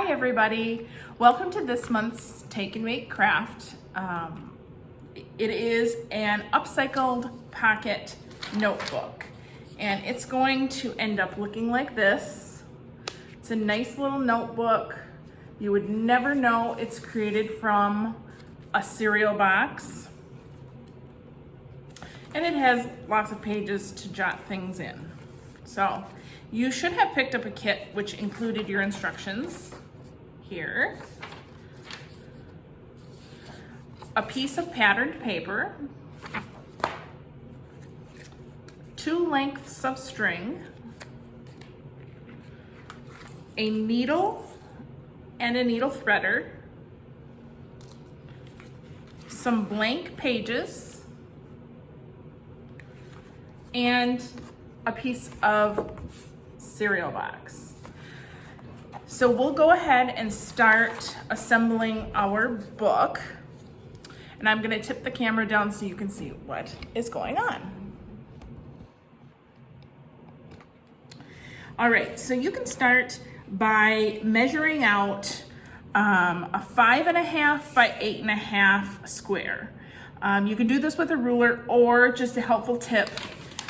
Hi everybody, welcome to this month's Take and Make craft. It is an upcycled pocket notebook and it's going to end up looking like this. It's a nice little notebook. You would never know it's created from a cereal box. And it has lots of pages to jot things in. So you should have picked up a kit which included your instructions here, a piece of patterned paper, 2 lengths of string, a needle and a needle threader, some blank pages, and a piece of cereal box. So we'll go ahead and start assembling our book. And I'm gonna tip the camera down so you can see what is going on. All right, so you can start by measuring out a 5.5 by 8.5 square. You can do this with a ruler or just a helpful tip.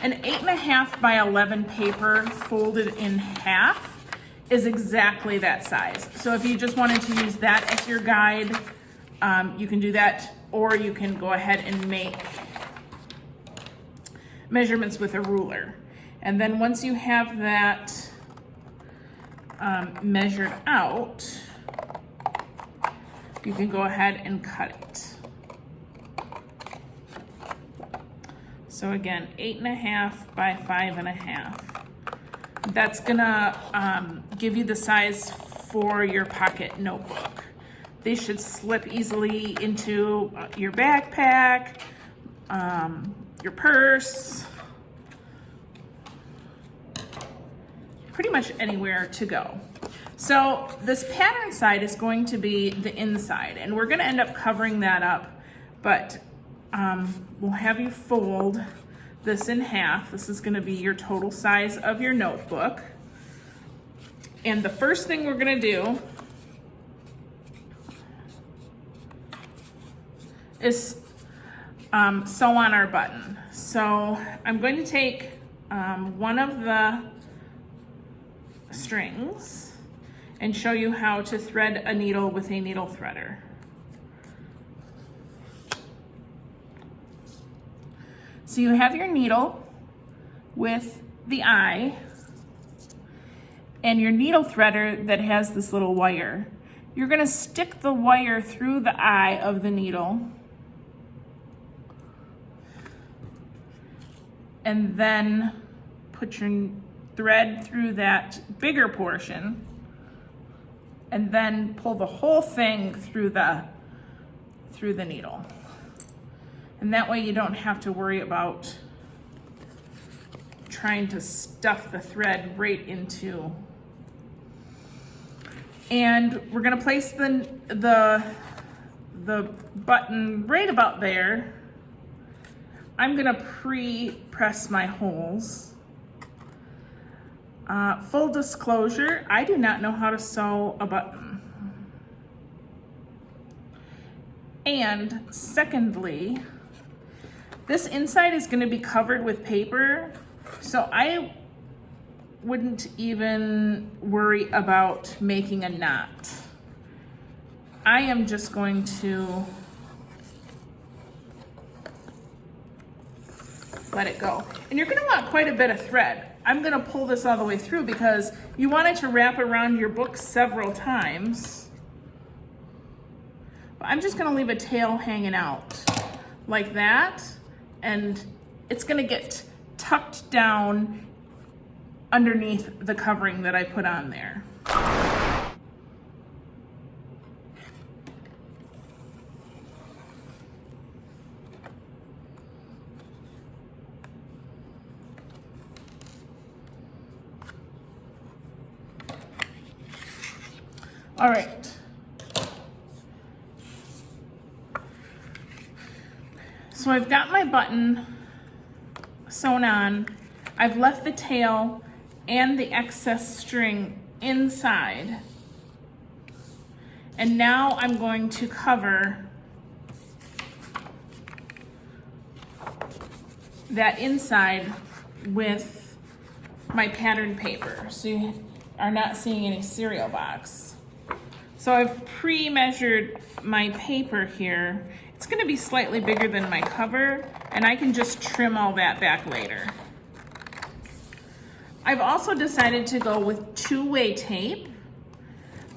An 8.5 by 11 paper folded in half is exactly that size. So if you just wanted to use that as your guide, you can do that, or you can go ahead and make measurements with a ruler. And then once you have that measured out, you can go ahead and cut it. So again, 8.5 by 5.5. That's gonna give you the size for your pocket notebook. They should slip easily into your backpack, your purse, pretty much anywhere to go. So this pattern side is going to be the inside, and we're gonna end up covering that up, but we'll have you fold this in half. This is gonna be your total size of your notebook. And the first thing we're gonna do is sew on our button. So I'm going to take one of the strings and show you how to thread a needle with a needle threader. So you have your needle with the eye and your needle threader that has this little wire. You're gonna stick the wire through the eye of the needle and then put your thread through that bigger portion and then pull the whole thing through the needle. And that way you don't have to worry about trying to stuff the thread right into. And we're gonna place the button right about there. I'm gonna pre-press my holes. Full disclosure, I do not know how to sew a button. And secondly, this inside is going to be covered with paper, so I wouldn't even worry about making a knot. I am just going to let it go. And you're going to want quite a bit of thread. I'm going to pull this all the way through because you want it to wrap around your book several times. But I'm just going to leave a tail hanging out like that. And it's gonna get tucked down underneath the covering that I put on there. All right. So I've got my button sewn on. I've left the tail and the excess string inside. And now I'm going to cover that inside with my pattern paper, so you are not seeing any cereal box. So I've pre-measured my paper here. It's going to be slightly bigger than my cover, and I can just trim all that back later. I've also decided to go with two-way tape,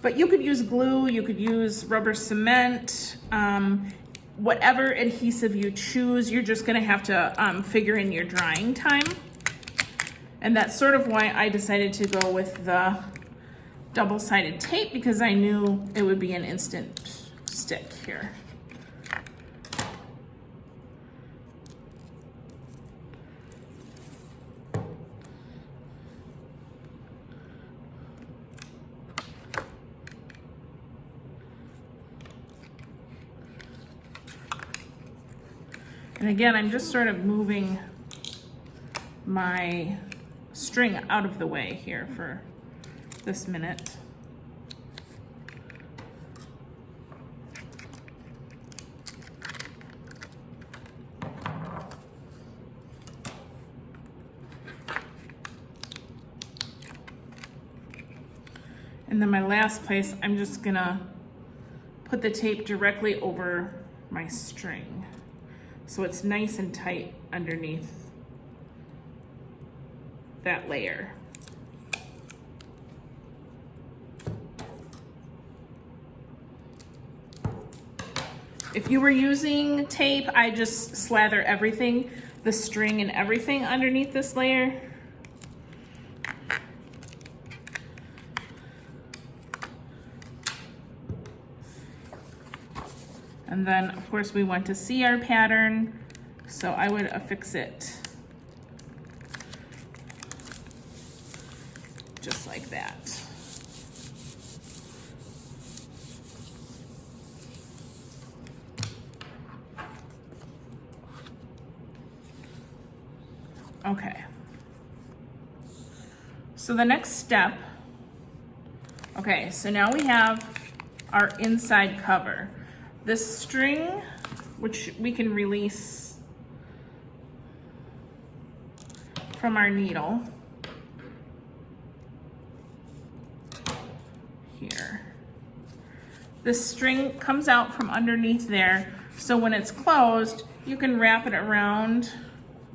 but you could use glue, you could use rubber cement, whatever adhesive you choose. You're just going to have to figure in your drying time. And that's sort of why I decided to go with the double-sided tape, because I knew it would be an instant stick here. And again, I'm just sort of moving my string out of the way here for this minute. And then my last place, I'm just gonna put the tape directly over my string, so it's nice and tight underneath that layer. If you were using tape, I just slather everything, the string and everything underneath this layer. And then, of course, we want to see our pattern, so I would affix it just like that. Okay. So the next step, okay, so now we have our inside cover. This string, which we can release from our needle here. This string comes out from underneath there, so when it's closed, you can wrap it around.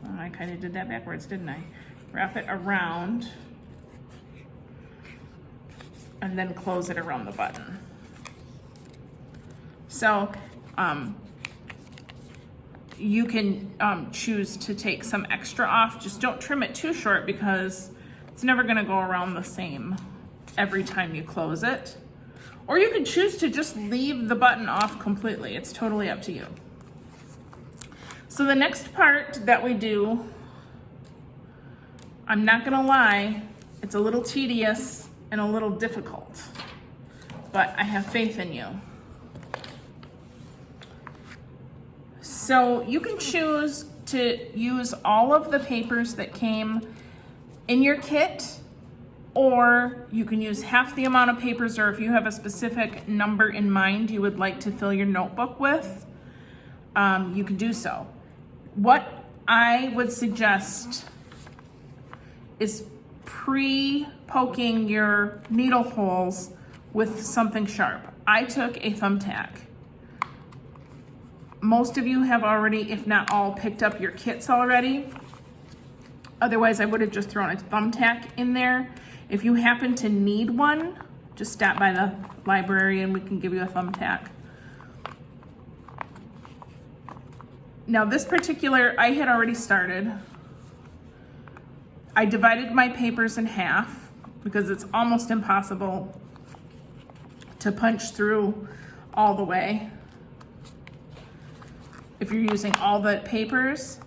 Oh, I kind of did that backwards, didn't I? Wrap it around and then close it around the button. So you can choose to take some extra off. Just don't trim it too short, because it's never gonna go around the same every time you close it. Or you can choose to just leave the button off completely. It's totally up to you. So the next part that we do, I'm not gonna lie, it's a little tedious and a little difficult, but I have faith in you. So you can choose to use all of the papers that came in your kit, or you can use half the amount of papers, or if you have a specific number in mind you would like to fill your notebook with, you can do so. What I would suggest is pre-poking your needle holes with something sharp. I took a thumbtack. Most of you have already, if not all, picked up your kits already. Otherwise, I would have just thrown a thumbtack in there. If you happen to need one, just stop by the library and we can give you a thumbtack. Now this particular, I had already started. I divided my papers in half because it's almost impossible to punch through all the way. If you're using all the papers,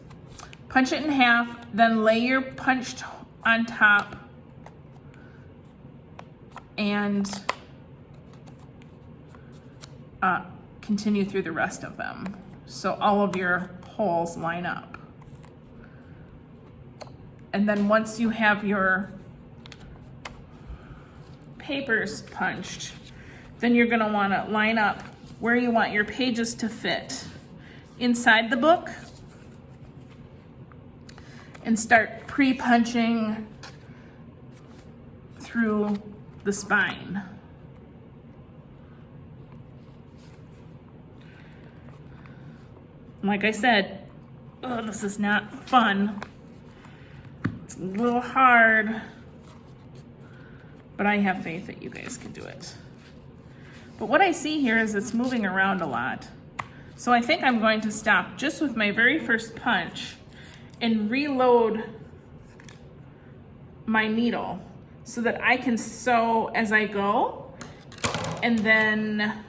punch it in half, then lay your punched on top and continue through the rest of them, so all of your holes line up. And then once you have your papers punched, then you're gonna wanna line up where you want your pages to fit inside the book and start pre-punching through the spine. Like I said, this is not fun. It's a little hard, but I have faith that you guys can do it. But what I see here is it's moving around a lot. So I think I'm going to stop just with my very first punch and reload my needle so that I can sew as I go, and then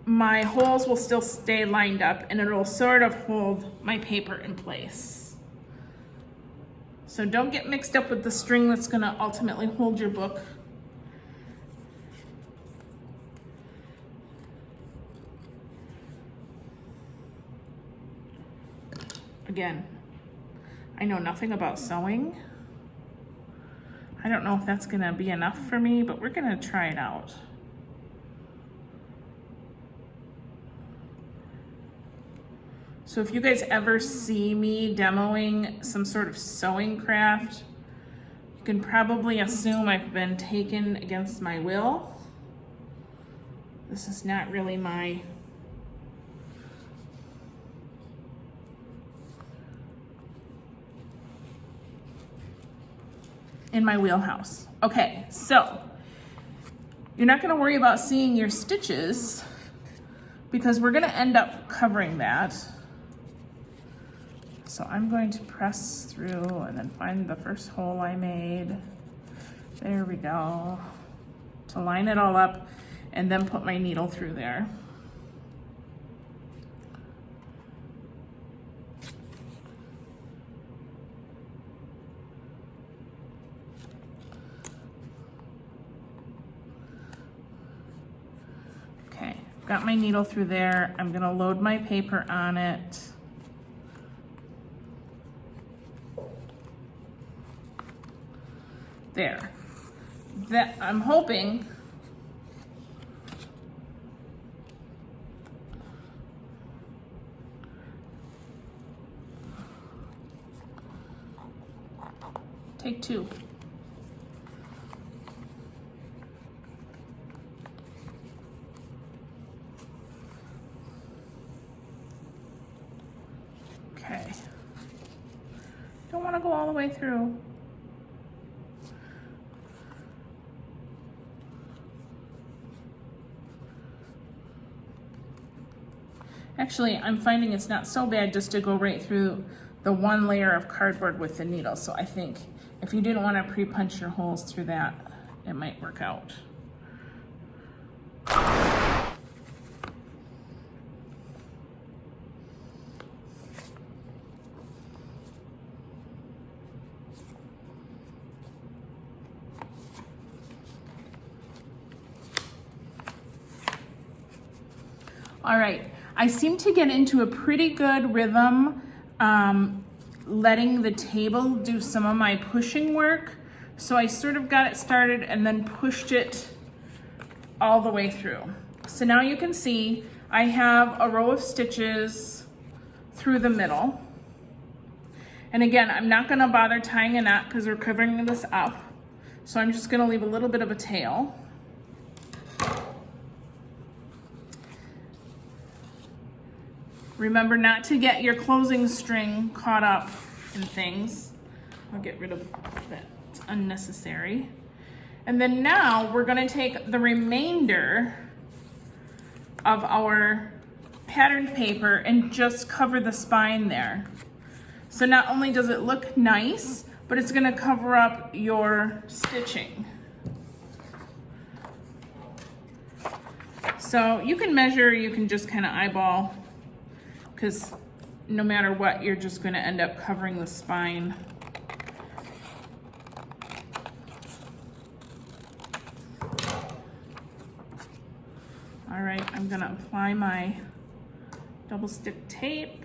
my holes will still stay lined up and it'll sort of hold my paper in place. So don't get mixed up with the string that's gonna ultimately hold your book. Again, I know nothing about sewing. I don't know if that's gonna be enough for me, but we're gonna try it out. So if you guys ever see me demoing some sort of sewing craft, you can probably assume I've been taken against my will. This is not really in my wheelhouse. Okay, so you're not gonna worry about seeing your stitches because we're gonna end up covering that. So I'm going to press through and then find the first hole I made. There we go. To line it all up and then put my needle through there. Okay, got my needle through there. I'm gonna load my paper on it. There. That I'm hoping take two. Okay. Don't want to go all the way through. Actually, I'm finding it's not so bad just to go right through the one layer of cardboard with the needle. So I think if you didn't want to pre-punch your holes through that, it might work out. All right. I seem to get into a pretty good rhythm, letting the table do some of my pushing work. So I sort of got it started and then pushed it all the way through. So now you can see I have a row of stitches through the middle. And again, I'm not gonna bother tying a knot because we're covering this up. So I'm just gonna leave a little bit of a tail. Remember not to get your closing string caught up in things. I'll get rid of that, it's unnecessary. And then now we're gonna take the remainder of our patterned paper and just cover the spine there. So not only does it look nice, but it's gonna cover up your stitching. So you can measure, you can just kind of eyeball, because no matter what, you're just going to end up covering the spine. All right, I'm going to apply my double stick tape.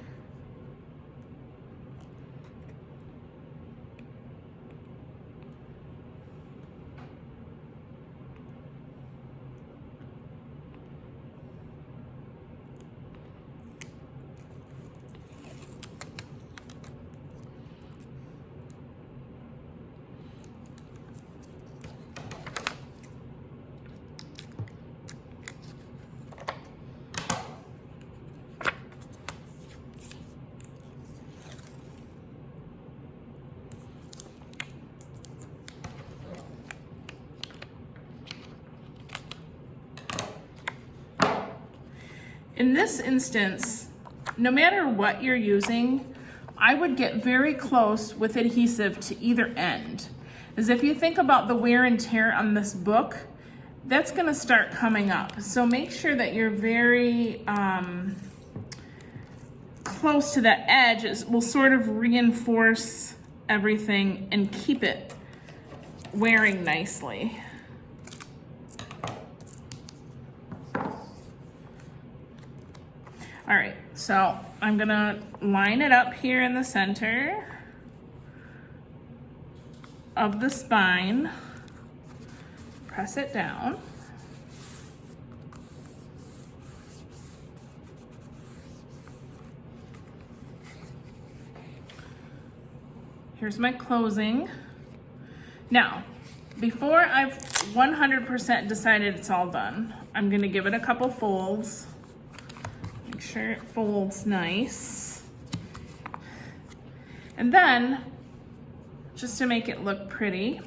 In this instance, no matter what you're using, I would get very close with adhesive to either end. As if you think about the wear and tear on this book, that's gonna start coming up. So make sure that you're very close to that edge. It will sort of reinforce everything and keep it wearing nicely. All right, so I'm gonna line it up here in the center of the spine, press it down. Here's my closing. Now, before I've 100% decided it's all done, I'm gonna give it a couple folds. Make sure it folds nice. And then, just to make it look pretty,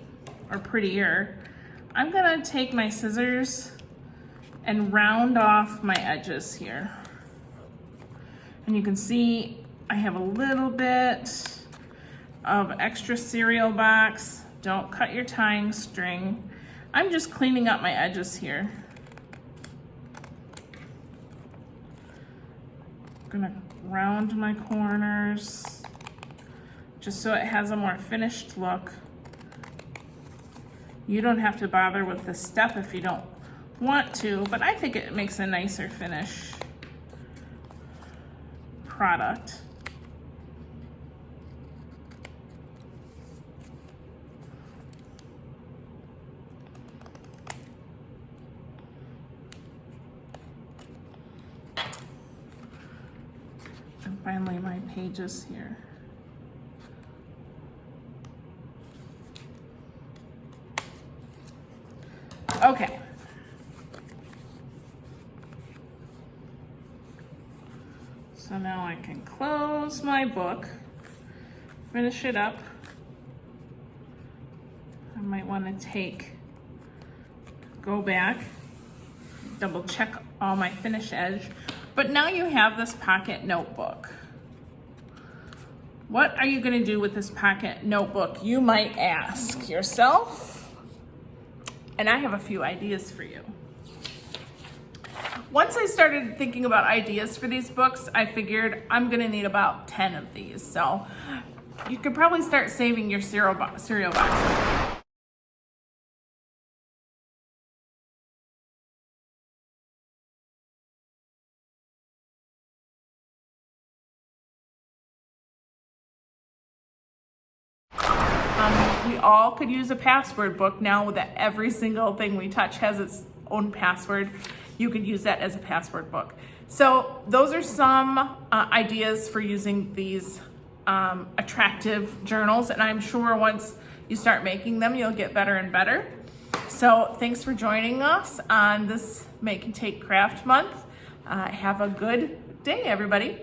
or prettier, I'm gonna take my scissors and round off my edges here. And you can see I have a little bit of extra cereal box. Don't cut your tying string. I'm just cleaning up my edges here. I'm gonna round my corners just so it has a more finished look. You don't have to bother with this step if you don't want to, but I think it makes a nicer finish product. And finally my pages here. Okay. So now I can close my book, finish it up. I might want to go back, double check all my finish edge. But now you have this pocket notebook. What are you going to do with this pocket notebook, you might ask yourself? And I have a few ideas for you. Once I started thinking about ideas for these books, I figured I'm going to need about 10 of these. So you could probably start saving your cereal box. We all could use a password book now that every single thing we touch has its own password. You could use that as a password book. So those are some ideas for using these attractive journals, and I'm sure once you start making them, you'll get better and better. So thanks for joining us on this Make and Take Craft Month. Have a good day, everybody.